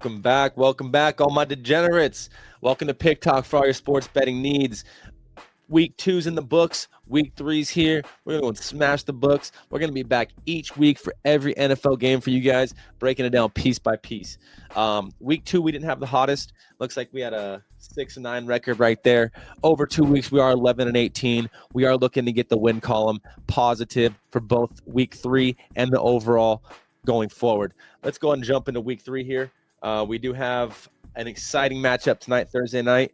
Welcome back, all my degenerates. Welcome to Pick Talk for all your sports betting needs. Week 2's in the books. Week 3's here. We're going to smash the books. We're going to be back each week for every NFL game for you guys, breaking it down piece by piece. Week 2, we didn't have the hottest. Looks like we had a 6-9 record right there. Over 2 weeks, we are 11-18. We are looking to get the win column positive for both Week 3 and the overall going forward. Let's go ahead and jump into Week 3 here. We do have an exciting matchup tonight, Thursday night.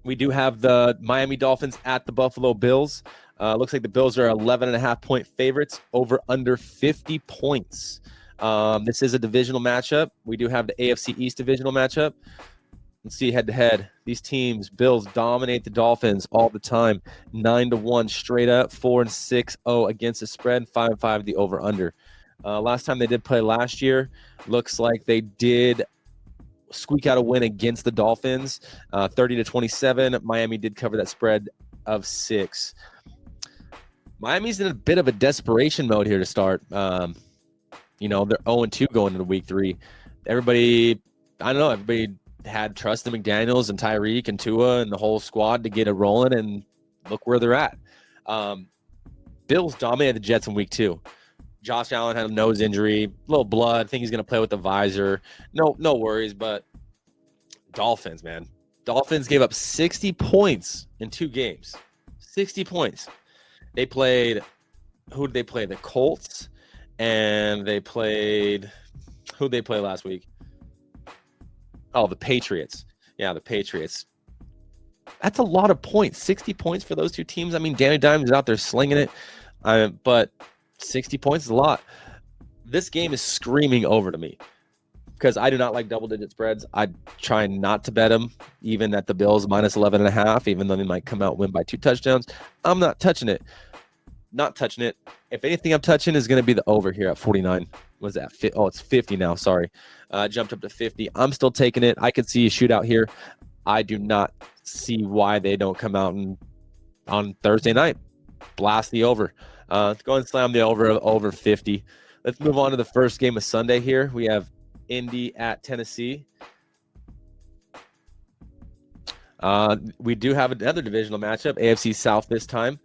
We do have the Miami Dolphins at the Buffalo Bills. Looks like the Bills are 11.5-point favorites, over under 50 points. This is a divisional matchup. We do have the AFC East divisional matchup. Let's see head-to-head. These teams, Bills dominate the Dolphins all the time. 9-1 straight up, 4-6-0 against the spread, 5-5 the over-under. Last time they did play last year, looks like they did squeak out a win against the Dolphins, 30-27. Miami did cover that spread of 6. Miami's in a bit of a desperation mode here to start. They're 0-2 going into Week 3. Everybody had trust in McDaniels and Tyreek and Tua and the whole squad to get it rolling, and look where they're at. Bills dominated the Jets in Week 2. Josh Allen had a nose injury, a little blood. I think he's going to play with the visor. No worries, but Dolphins, man. Dolphins gave up 60 points in 2 games. 60 points. They played – who did they play? The Colts, and they played – who did they play last week? Oh, the Patriots. Yeah, the Patriots. That's a lot of points. 60 points for those two teams. I mean, Danny Dimes is out there slinging it, but – 60 points is a lot. This game is screaming over to me because I do not like double-digit spreads. I try not to bet them, even at the Bills minus 11.5, even though they might come out and win by 2 touchdowns. I'm not touching it. Not touching it. If anything I'm touching is going to be the over here at 49. What's that? Oh, it's 50 now. Sorry. Jumped up to 50. I'm still taking it. I could see a shootout here. I do not see why they don't come out and on Thursday night blast the over. Let's go and slam the over 50. Let's move on to the first game of Sunday here. We have Indy at Tennessee. We do have another divisional matchup, AFC South this time.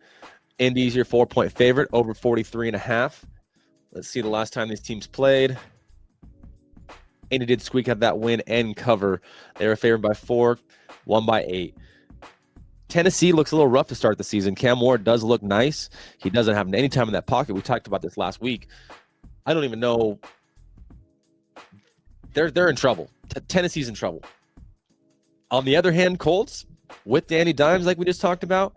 Indy's your 4-point favorite, over 43.5. Let's see the last time these teams played. Indy did squeak out that win and cover. They were favored by 4, won by 8. Tennessee looks a little rough to start the season. Cam Ward does look nice. He doesn't have any time in that pocket. We talked about this last week. I don't even know. They're in trouble. Tennessee's in trouble. On the other hand, Colts, with Danny Dimes, like we just talked about,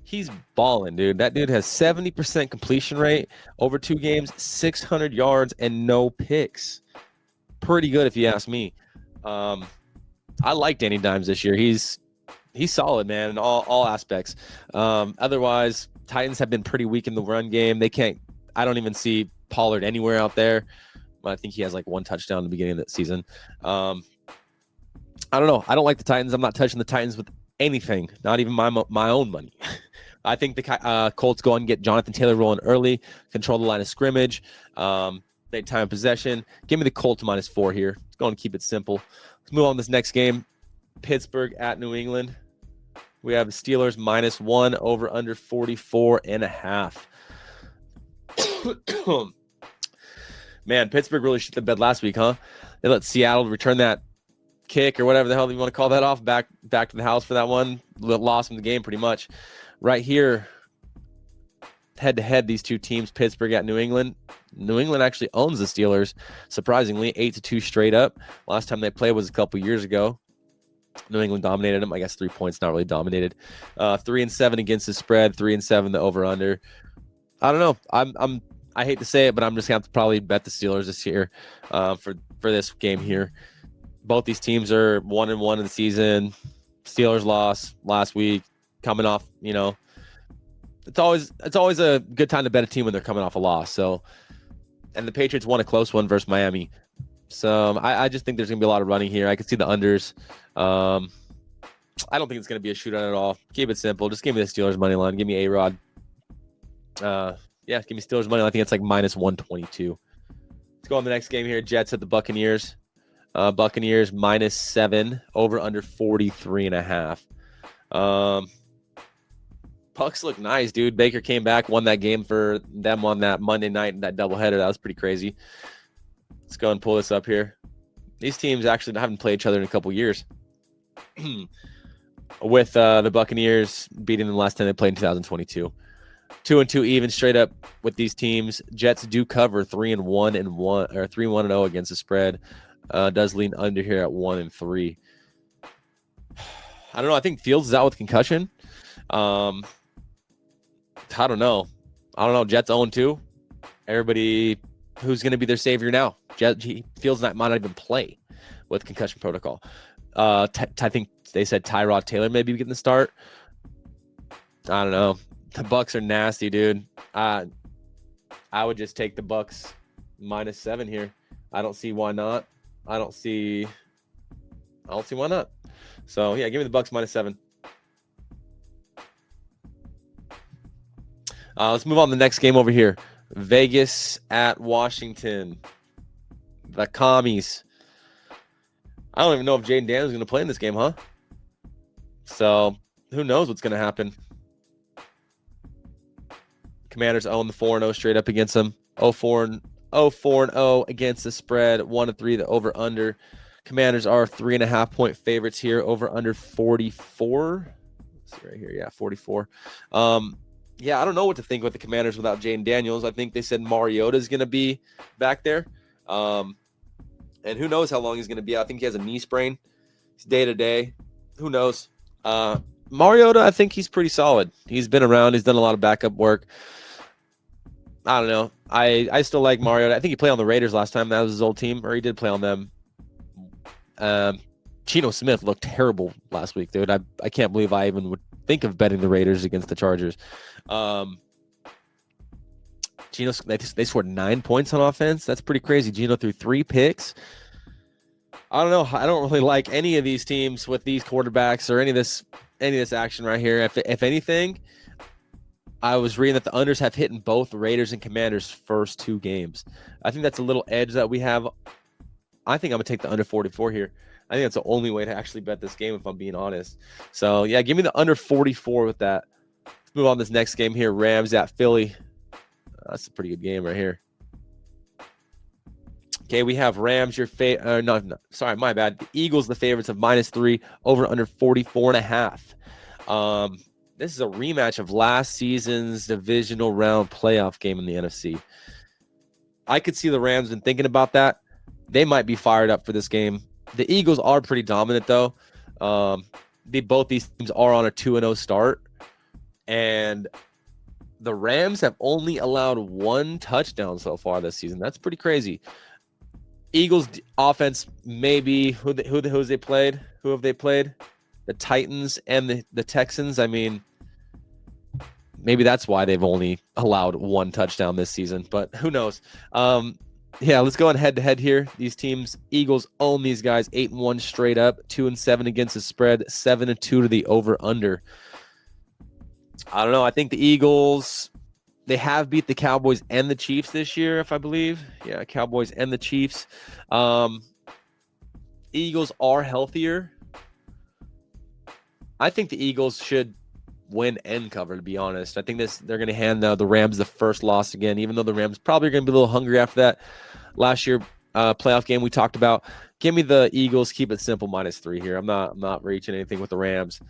he's balling, dude. That dude has 70% completion rate over 2 games, 600 yards, and no picks. Pretty good if you ask me. I like Danny Dimes this year. He's solid, man, in all aspects. Otherwise, Titans have been pretty weak in the run game. I don't even see Pollard anywhere out there. I think he has like 1 touchdown in the beginning of the season. I don't know. I don't like the Titans. I'm not touching the Titans with anything, not even my own money. I think the Colts go and get Jonathan Taylor rolling early, control the line of scrimmage. They time possession. Give me the Colts -4 here. Let's go and keep it simple. Let's move on to this next game. Pittsburgh at New England. We have the Steelers -1, over under 44.5. Man, Pittsburgh really shit the bed last week, huh? They let Seattle return that kick or whatever the hell you want to call that off back to the house for that one. Lost them the game pretty much. Right here, head-to-head, these two teams, Pittsburgh at New England. New England actually owns the Steelers, surprisingly, 8-2 straight up. Last time they played was a couple years ago. New England dominated them. I guess 3 points, not really dominated. 3-7 against the spread, 3-7 the over/under. I don't know. I hate to say it, but I'm just gonna have to probably bet the Steelers this year for this game here. Both these teams are 1-1 in the season. Steelers lost last week, coming off. It's always a good time to bet a team when they're coming off a loss. So, and the Patriots won a close one versus Miami. So I just think there's going to be a lot of running here. I can see the unders. I don't think it's going to be a shootout at all. Keep it simple. Just give me the Steelers money line. Give me A-Rod. Give me Steelers money line. I think it's like -122. Let's go on the next game here. Jets at the Buccaneers. Buccaneers -7, over under 43.5. Bucks look nice, dude. Baker came back, won that game for them on that Monday night, that doubleheader. That was pretty crazy. Let's go and pull this up here. These teams actually haven't played each other in a couple years. With the Buccaneers beating them last time they played in 2022. 2-2 even straight up with these teams. Jets do cover 3-1 and 1 or 3-1-0 against the spread. Does lean under here at 1-3. I don't know. I think Fields is out with concussion. I don't know. Jets 0-2. Everybody, who's going to be their savior now? Fields might not even play with concussion protocol. I think they said Tyrod Taylor maybe getting the start. I don't know. The Bucks are nasty, dude. I would just take the Bucks -7 here. I don't see why not. I don't see why not. So yeah, give me the Bucks -7. Let's move on to the next game over here. Vegas at Washington. The Commies. I don't even know if Jaden Daniels is going to play in this game, huh? So who knows what's going to happen. Commanders own the 4-0 straight up against them. 4-0 against the spread. 1-3 the over under. Commanders are 3.5-point favorites here. Over under 44. Let's see right here. Yeah, 44. Yeah, I don't know what to think with the Commanders without Jaden Daniels. I think they said Mariota is going to be back there. And who knows how long he's going to be out. I think he has a knee sprain. He's day-to-day. Who knows? Mariota, I think he's pretty solid. He's been around. He's done a lot of backup work. I don't know. I still like Mariota. I think he played on the Raiders last time. That was his old team, or he did play on them. Geno Smith looked terrible last week, dude. I can't believe I even would think of betting the Raiders against the Chargers. Geno, they scored 9 points on offense. That's pretty crazy. Geno threw 3 picks. I don't know. I don't really like any of these teams with these quarterbacks or any of this action right here. If anything, I was reading that the unders have hit in both Raiders and Commanders' first 2 games. I think that's a little edge that we have. I think I'm going to take the under 44 here. I think that's the only way to actually bet this game if I'm being honest. So, yeah, give me the under 44 with that. Let's move on to this next game here. Rams at Philly. That's a pretty good game right here. Okay, we have Rams, sorry, my bad. The Eagles, the favorites of -3, over under 44.5. This is a rematch of last season's divisional round playoff game in the NFC. I could see the Rams been thinking about that. They might be fired up for this game. The Eagles are pretty dominant, though. Both these teams are on a 2-0 start. And the Rams have only allowed 1 touchdown so far this season. That's pretty crazy. Eagles offense, maybe who have they played? The Titans and the Texans. I mean, maybe that's why they've only allowed 1 touchdown this season, but who knows? Yeah, let's go on head-to-head here. These teams, Eagles own these guys 8-1 straight up, 2-7 against the spread, 7-2 to the over/under. I don't know. I think the Eagles, they have beat the Cowboys and the Chiefs this year, if I believe. Yeah, Cowboys and the Chiefs. Eagles are healthier. I think the Eagles should win and cover, to be honest. I think they're going to hand the Rams the first loss again, even though the Rams probably are going to be a little hungry after that last year playoff game we talked about. Give me the Eagles. Keep it simple, -3 here. I'm not reaching anything with the Rams.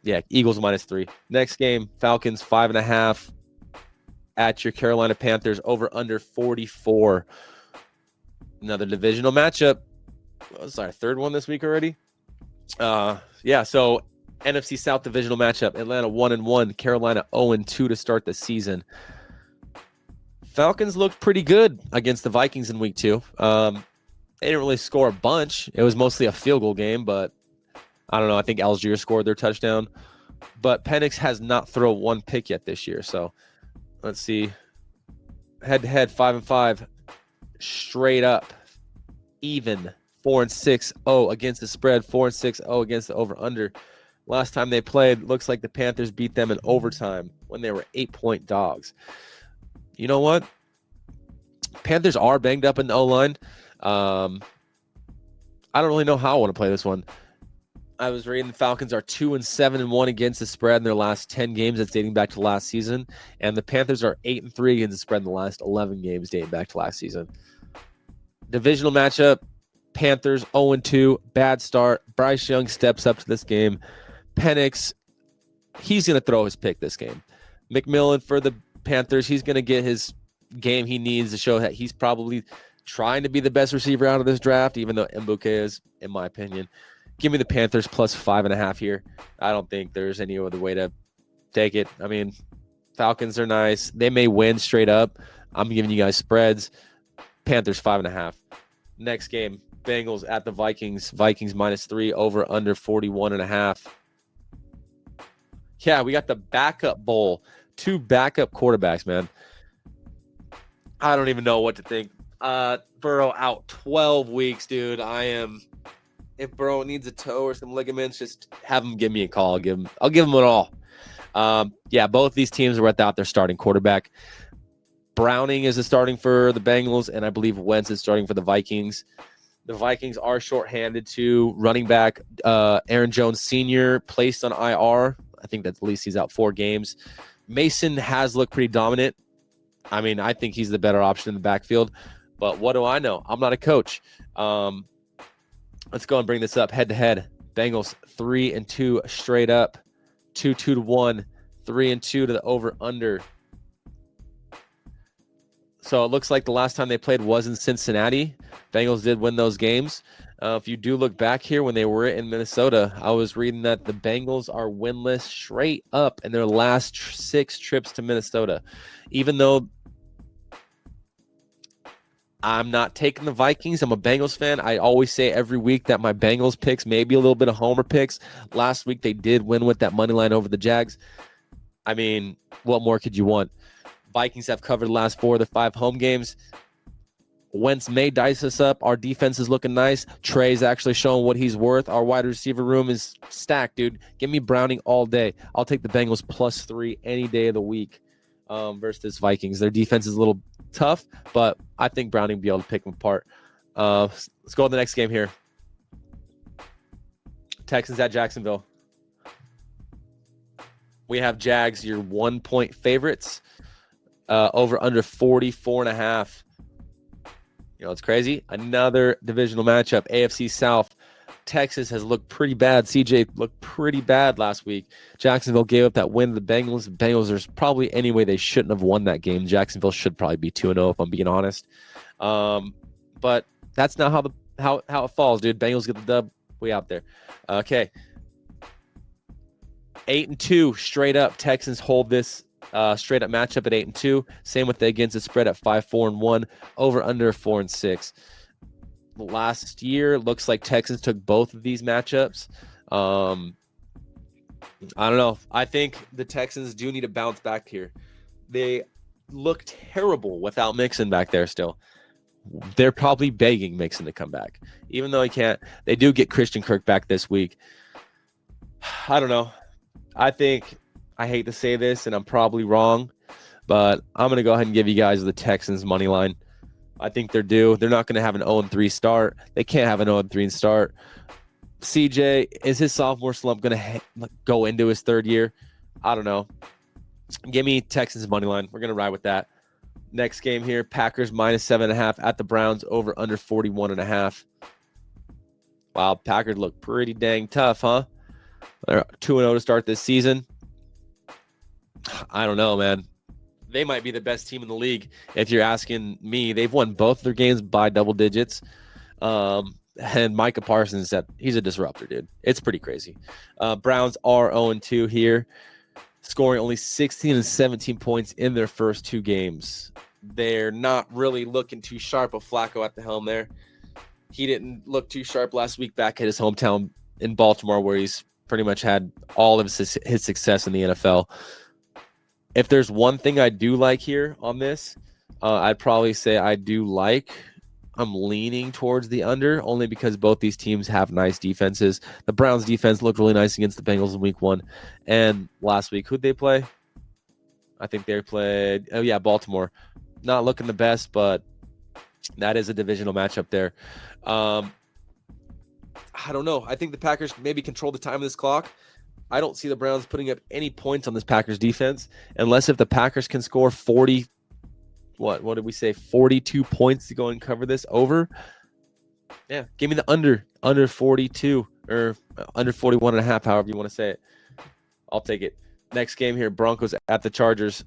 Yeah, Eagles -3. Next game, Falcons 5.5 at your Carolina Panthers, over under 44. Another divisional matchup. Sorry, 3rd one this week already. Yeah, so NFC South divisional matchup. Atlanta 1-1, Carolina 0-2 to start the season. Falcons looked pretty good against the Vikings in week 2. They didn't really score a bunch. It was mostly a field goal game, but I don't know. I think Algier scored their touchdown. But Penix has not thrown 1 pick yet this year. So let's see. Head-to-head, 5-5. Straight up. Even. 4-6-0 against the spread. 4-6-0 against the over-under. Last time they played, looks like the Panthers beat them in overtime when they were 8-point dogs. You know what? Panthers are banged up in the O-line. I don't really know how I want to play this one. I was reading the Falcons are 2-7-1 against the spread in their last 10 games. That's dating back to last season. And the Panthers are 8-3 against the spread in the last 11 games dating back to last season. Divisional matchup, Panthers 0-2, bad start. Bryce Young steps up to this game. Penix, he's going to throw his pick this game. McMillan for the Panthers, he's going to get his game he needs to show that he's probably trying to be the best receiver out of this draft, even though Mbuke is, in my opinion. Give me the Panthers plus 5.5 here. I don't think there's any other way to take it. I mean, Falcons are nice. They may win straight up. I'm giving you guys spreads. Panthers 5.5. Next game, Bengals at the Vikings. Vikings -3, over under 41.5. Yeah, we got the backup bowl. 2 backup quarterbacks, man. I don't even know what to think. Burrow out 12 weeks, dude. If Burrow needs a toe or some ligaments, just have him give me a call. I'll give him it all. Yeah, both these teams are without their starting quarterback. Browning is starting for the Bengals, and I believe Wentz is starting for the Vikings. The Vikings are shorthanded to running back Aaron Jones Sr. placed on IR. I think that at least he's out 4 games. Mason has looked pretty dominant. I mean, I think he's the better option in the backfield. But what do I know? I'm not a coach. Let's go and bring this up head-to-head. Bengals 3-2 straight up. 2-1. 3-2 to the over-under. So it looks like the last time they played was in Cincinnati. Bengals did win those games. If you do look back here when they were in Minnesota, I was reading that the Bengals are winless straight up in their last 6 trips to Minnesota. Even though I'm not taking the Vikings, I'm a Bengals fan. I always say every week that my Bengals picks, maybe a little bit of homer picks. Last week they did win with that money line over the Jags. I mean, what more could you want? Vikings have covered the last 4 of the 5 home games. Wentz may dice us up. Our defense is looking nice. Trey's actually showing what he's worth. Our wide receiver room is stacked, dude. Give me Browning all day. I'll take the Bengals +3 any day of the week versus Vikings. Their defense is a little tough, but I think Browning will be able to pick them apart. Let's go to the next game here. Texans at Jacksonville. We have Jags, your 1-point favorites. Over under 44.5. You know, it's crazy. Another divisional matchup, AFC South. Texas has looked pretty bad. CJ looked pretty bad last week. Jacksonville gave up that win to the Bengals. The Bengals, there's probably any way they shouldn't have won that game. Jacksonville should probably be 2-0 if I'm being honest. But that's not how it falls, dude. Bengals get the dub. We out there. Okay. 8-2 straight up. Texans hold this straight up matchup at 8-2. Same with the against the spread at 5-4-1. Over under 4-6. Last year, looks like Texans took both of these matchups. I don't know. I think the Texans do need to bounce back here. They look terrible without Mixon back there still. They're probably begging Mixon to come back. Even though he can't, they do get Christian Kirk back this week. I don't know. I hate to say this, and I'm probably wrong, but I'm going to go ahead and give you guys the Texans money line. I think they're due. They're not going to have an 0-3 start. They can't have an 0-3 start. CJ, is his sophomore slump going to go into his third year? I don't know. Give me Texans money line. We're going to ride with that. Next game here, Packers -7.5 at the Browns, over under 41.5. Wow, Packers look pretty dang tough, huh? They're 2-0 to start this season. I don't know, man. They might be the best team in the league. If you're asking me, they've won both their games by double digits. And Micah Parsons, he's a disruptor, dude. It's pretty crazy. Browns are 0-2 here, scoring only 16 and 17 points in their first 2 games. They're not really looking too sharp with Flacco at the helm there. He didn't look too sharp last week back at his hometown in Baltimore, where he's pretty much had all of his success in the NFL. If there's one thing I do like here on this, I'd probably say I'm leaning towards the under, only because both these teams have nice defenses. The Browns defense looked really nice against the Bengals in week 1. And last week, who'd they play? I think they played, Baltimore. Not looking the best, but that is a divisional matchup there. I don't know. I think the Packers maybe control the time of this clock. I don't see the Browns putting up any points on this Packers defense unless if the Packers can score 40, what did we say, 42 points to go and cover this over. Yeah, give me the under 42 or under 41.5, however you want to say it. I'll take it. Next game here, Broncos at the Chargers.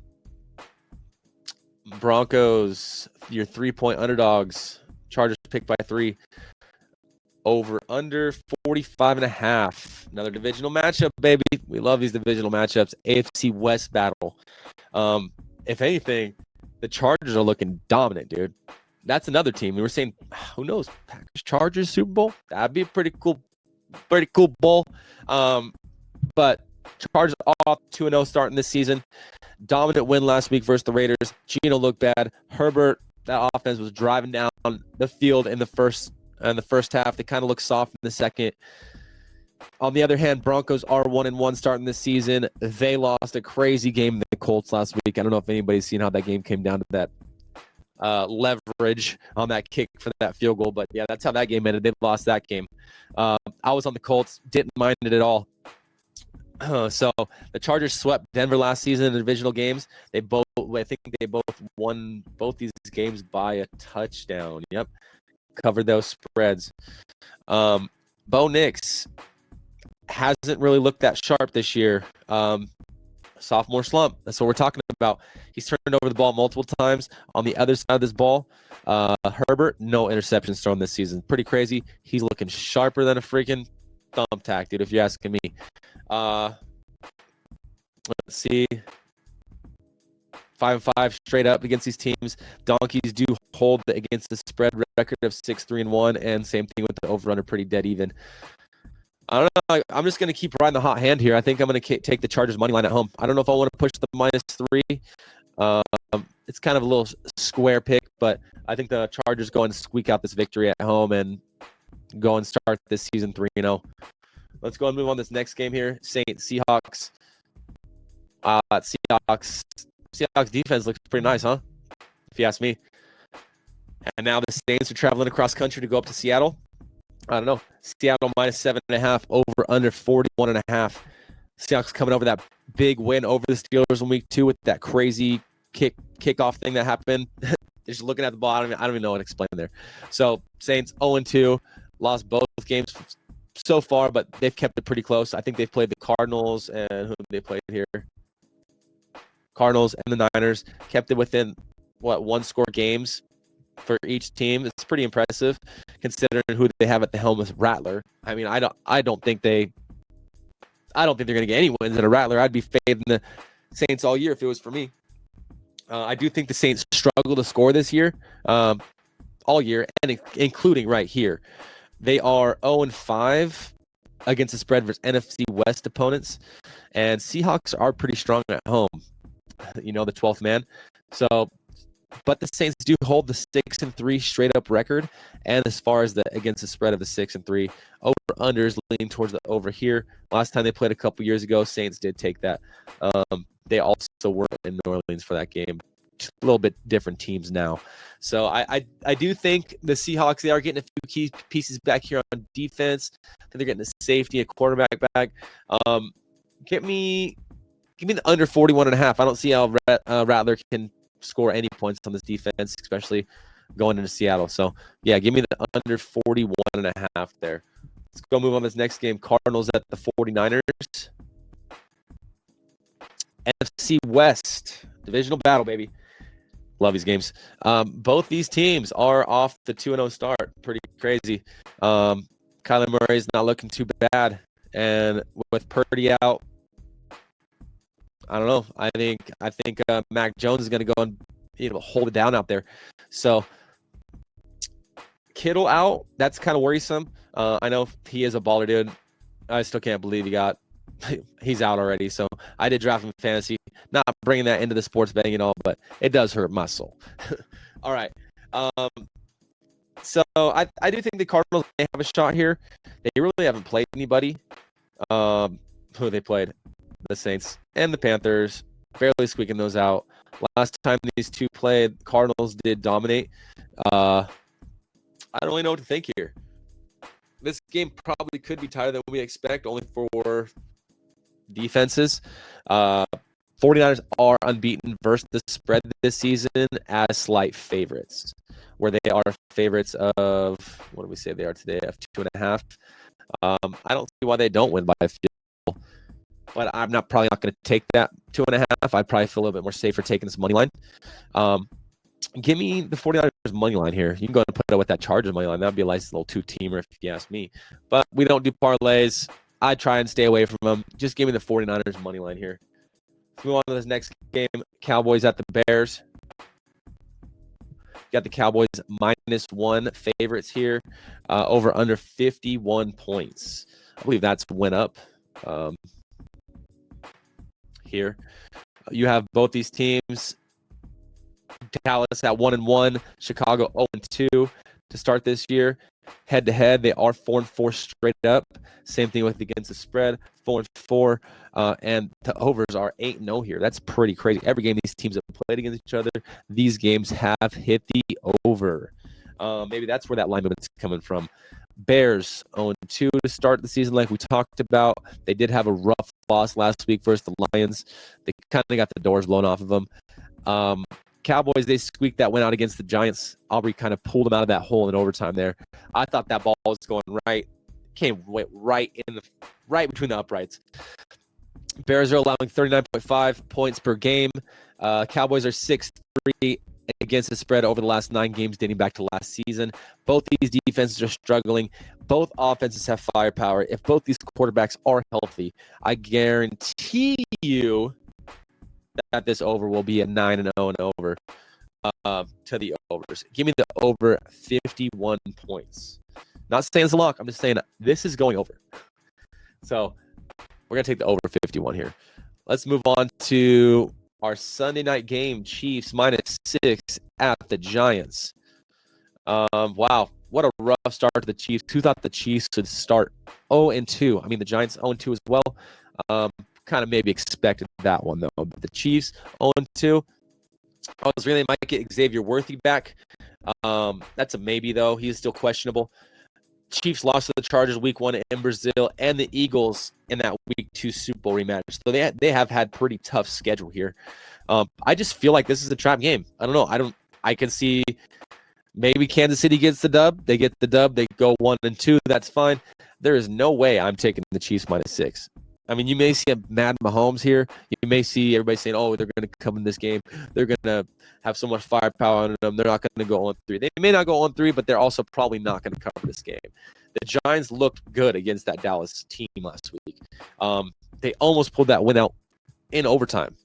Broncos, your 3-point underdogs. Chargers picked by 3. Over under 45.5. Another divisional matchup, baby. We love these divisional matchups. AFC West battle. If anything, the Chargers are looking dominant, dude. That's another team. We were saying, who knows? Packers, Chargers, Super Bowl. That'd be a pretty cool bowl. But Chargers off 2-0 starting this season. Dominant win last week versus the Raiders. Geno looked bad. Herbert, that offense was driving down the field in the first half. They kind of looked soft in the second. On the other hand, Broncos are 1-1 starting this season. They lost a crazy game to the Colts last week. I don't know if anybody's seen how that game came down to that leverage on that kick for that field goal. But, yeah, that's how that game ended. They lost that game. I was on the Colts. Didn't mind it at all. So the Chargers swept Denver last season in the divisional games. I think they both won both these games by a touchdown. Yep. Covered those spreads. Bo Nix hasn't really looked that sharp this year. Sophomore slump. That's what we're talking about. He's turned over the ball multiple times. On the other side of this ball, Herbert, no interceptions thrown this season. Pretty crazy. He's looking sharper than a freaking thumbtack, dude, if you're asking me. Let's see. 5-5 straight up against these teams. Donkeys do hold against the spread record of 6-3-1, and same thing with the over/under, pretty dead even. I don't know. I'm just going to keep riding the hot hand here. I think I'm going to take the Chargers money line at home. I don't know if I want to push the -3. It's kind of a little square pick, but I think the Chargers go and squeak out this victory at home and go and start this season 3-0. Let's go and move on this next game here. Saints, Seahawks. Seahawks defense looks pretty nice, huh? If you ask me. And now the Saints are traveling across country to go up to Seattle. I don't know. Seattle -7.5, over under 41.5. Seahawks coming over that big win over the Steelers in week 2 with that crazy kickoff thing that happened. They're just looking at the ball. I don't even know what to explain there. So Saints 0-2, lost both games so far, but they've kept it pretty close. I think they've played the Cardinals and who they played here. Cardinals and the Niners, kept it within one-score games for each team. It's pretty impressive considering who they have at the helm with Rattler. I mean, I don't think they're going to get any wins at a Rattler. I'd be fading the Saints all year if it was for me. I do think the Saints struggle to score this year, all year, and including right here. They are 0-5 against the spread versus NFC West opponents, and Seahawks are pretty strong at home. The 12th man. So, but the Saints do hold the 6-3 straight up record, and as far as against the spread of the 6-3, over unders lean towards the over here. Last time they played a couple years ago, Saints did take that. They also were in New Orleans for that game. Just a little bit different teams now. So I do think the Seahawks, they are getting a few key pieces back here on defense. I think they're getting a safety, a quarterback back. Give me the under 41.5. I don't see how Rattler can score any points on this defense, especially going into Seattle. So, yeah, give me the under 41.5 there. Let's go move on to this next game. Cardinals at the 49ers. NFC West. Divisional battle, baby. Love these games. Both these teams are off the 2-0 start. Pretty crazy. Kyler Murray's not looking too bad. And with Purdy out, I don't know. I think Mac Jones is going to go and hold it down out there. So Kittle out. That's kind of worrisome. I know he is a baller, dude. I still can't believe he's out already. So I did draft him in fantasy. Not bringing that into the sports betting and all, but it does hurt my soul. All right. So I do think the Cardinals may have a shot here. They really haven't played anybody. Who they played? The Saints and the Panthers, barely squeaking those out. Last time these two played, Cardinals did dominate. I don't really know what to think here. this game probably could be tighter than we expect, only for defenses. 49ers are unbeaten versus the spread this season as slight favorites, where they are favorites of, what do we say they are today, of 2.5. I don't see why they don't win by a field goal, but I'm probably not going to take that 2.5. I'd probably feel a little bit more safer taking this money line. Give me the 49ers money line here. You can go and put it with that Chargers money line. That would be a nice little two-teamer if you ask me. But we don't do parlays. I try and stay away from them. Just give me the 49ers money line here. Let's move on to this next game. Cowboys at the Bears. Got the Cowboys -1 favorites here. Over under 51 points. I believe that's went up here. You have both these teams. Dallas at 1-1, Chicago 0-2 to start this year. Head to head, they are 4-4 straight up. Same thing with against the spread, 4-4, and the overs are 8-0 here. That's pretty crazy. Every game these teams have played against each other, these games have hit the over. Maybe that's where that line movement's coming from. Bears 0-2 to start the season, like we talked about. They did have a rough loss last week versus the Lions. They kind of got the doors blown off of them. Cowboys, they squeaked that win out against the Giants. Aubrey kind of pulled them out of that hole in overtime there. I thought that ball was going right. Came right between the uprights. Bears are allowing 39.5 points per game. Cowboys are 6-3 against the spread over the last 9 games dating back to last season. Both these defenses are struggling. Both offenses have firepower. If both these quarterbacks are healthy, I guarantee you that this over will be a 9-0 and over to the overs. Give me the over 51 points. Not saying it's a lock. I'm just saying this is going over. So we're going to take the over 51 here. Let's move on to our Sunday night game. Chiefs -6 at the Giants. Wow. What a rough start to the Chiefs. Who thought the Chiefs would start 0-2? I mean, the Giants 0-2 as well. Kind of maybe expected that one, though. But the Chiefs 0-2. I was really might get Xavier Worthy back. That's a maybe, though. He is still questionable. Chiefs lost to the Chargers week 1 in Brazil and the Eagles in that week 2 Super Bowl rematch. So they have had pretty tough schedule here. I just feel like this is a trap game. I don't know. I can see maybe Kansas City gets the dub. They get the dub. They go 1-2. That's fine. There is no way I'm taking the Chiefs -6. I mean, you may see a mad Mahomes here. You may see everybody saying, oh, they're going to come in this game. They're going to have so much firepower on them. They're not going to go 0-3. They may not go 0-3, but they're also probably not going to cover this game. The Giants looked good against that Dallas team last week. They almost pulled that win out in overtime.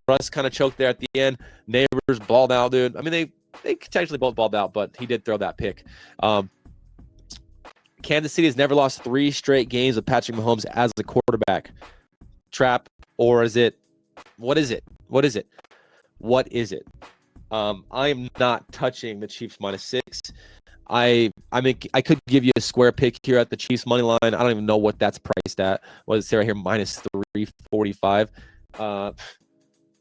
Russ kind of choked there at the end. Neighbors balled out, dude. I mean, they potentially both balled out, but he did throw that pick. Kansas City has never lost 3 straight games with Patrick Mahomes as the quarterback. Trap, or is it? What is it? What is it? What is it? I am not touching the Chiefs -6. I mean, I could give you a square pick here at the Chiefs money line. I don't even know what that's priced at. What does it say right here? -345. I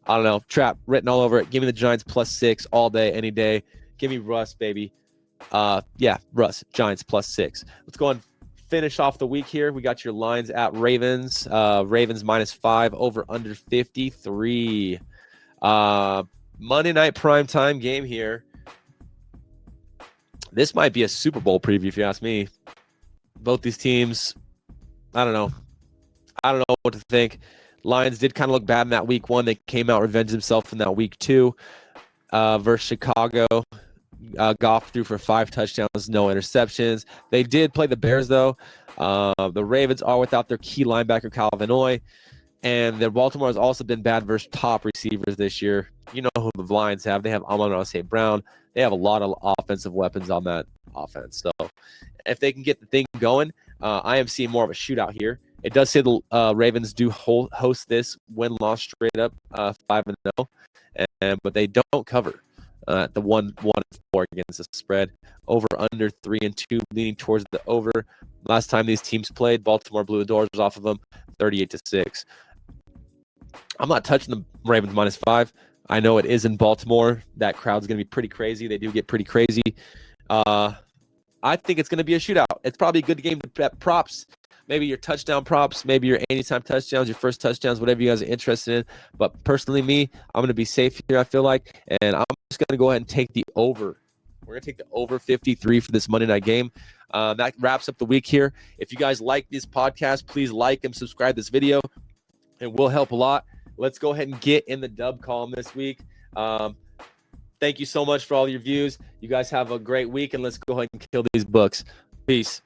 don't know. Trap written all over it. Give me the Giants +6 all day, any day. Give me Russ, baby. Yeah, Russ, Giants +6. Let's go and finish off the week here. We got your lines at Ravens. Ravens -5, over under 53. Monday night primetime game here. This might be a Super Bowl preview if you ask me. Both these teams, I don't know. I don't know what to think. Lions did kind of look bad in that week 1. They came out, revenged themselves in that week 2 versus Chicago. Goff threw for 5 touchdowns, no interceptions. They did play the Bears, though. The Ravens are without their key linebacker, Calvin Oy. And the Baltimore has also been bad versus top receivers this year. You know who the Lions have. They have Amon-Ra St. Brown. They have a lot of offensive weapons on that offense. So if they can get the thing going, I am seeing more of a shootout here. It does say the Ravens do host this win-loss straight up 5-0, but they don't cover. The 1-4 against the spread. Over under 3-2, leaning towards the over. Last time these teams played, Baltimore blew the doors off of them, 38-6. I'm not touching the Ravens -5. I know it is in Baltimore. That crowd's going to be pretty crazy. They do get pretty crazy. I think it's going to be a shootout. it's probably a good game to bet props. Maybe your touchdown props, maybe your anytime touchdowns, your first touchdowns, whatever you guys are interested in. But personally, I'm going to be safe here, I feel like, and I'm just going to go ahead and take the over. We're going to take the over 53 for this Monday night game. That wraps up the week here. If you guys like this podcast, please like and subscribe this video. It will help a lot. Let's go ahead and get in the dub column this week. Thank you so much for all your views. You guys have a great week, and let's go ahead and kill these books. Peace.